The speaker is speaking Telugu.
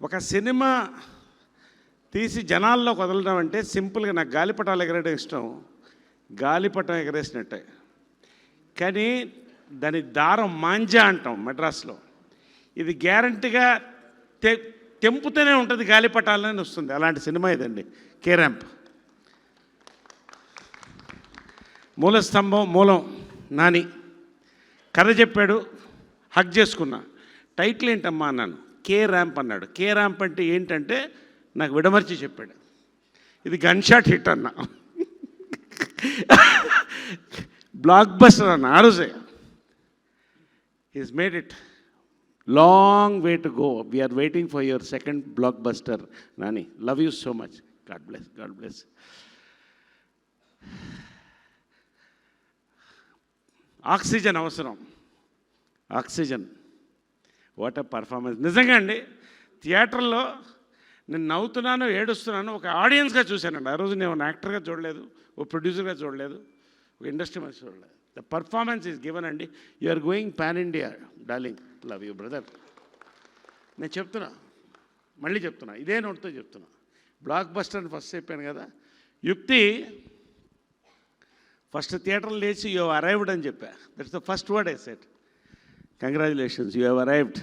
ఒక సినిమా తీసి జనాల్లో వదలడం అంటే సింపుల్గా నాకు గాలిపటాలు ఎగరడం ఇష్టం, గాలిపటం ఎగరేసినట్టే. కానీ దాని దారం మాంజా అంటాం మెడ్రాస్లో. ఇది గ్యారంటీగా తెంపుతూనే ఉంటుంది, గాలిపటాలని వస్తుంది. అలాంటి సినిమా ఇదండి కే ర్యాంప్. మూలస్తంభం మూలం నాని కథ చెప్పాడు, హక్ చేసుకున్నా. టైటిల్ ఏంటమ్మా అన్నాను, కే ర్యాంప్ అన్నాడు. కే ర్యాంప్ అంటే ఏంటంటే నాకు విడమర్చి చెప్పాడు, ఇది గన్ షాట్ హిట్ అన్నా. బ్లాక్ బస్టర్ అన్న ఆ రోజే. Is made it. Long way to go. We're waiting for your second blockbuster Nani. Love you so much. God bless, God bless. Oxygen అవసరం, ఆక్సిజన్. What a performance. నిజంగా అండి, థియేటర్లో నేను నవ్వుతున్నాను, ఏడుస్తున్నాను ఒక ఆడియన్స్గా చూశానండి. ఆ రోజు నేను యాక్టర్గా చూడలేదు, ఓ ప్రొడ్యూసర్గా చూడలేదు, ఒక ఇండస్ట్రీ మనిషి చూడలేదు. ద పర్ఫార్మెన్స్ ఈజ్ గివెన్ అండి. You are going pan India darling. Love you brother. నేను చెప్తున్నా, మళ్ళీ చెప్తున్నా, ఇదే నోట్తో చెప్తున్నా. బ్లాక్ బస్టర్ అని ఫస్ట్ చెప్పాను కదా. యుక్తి ఫస్ట్ థియేటర్లో లేచి యూ హ్యావ్ అరైవ్డ్ అని చెప్పా. That's the first word I said. Congratulations, you have arrived.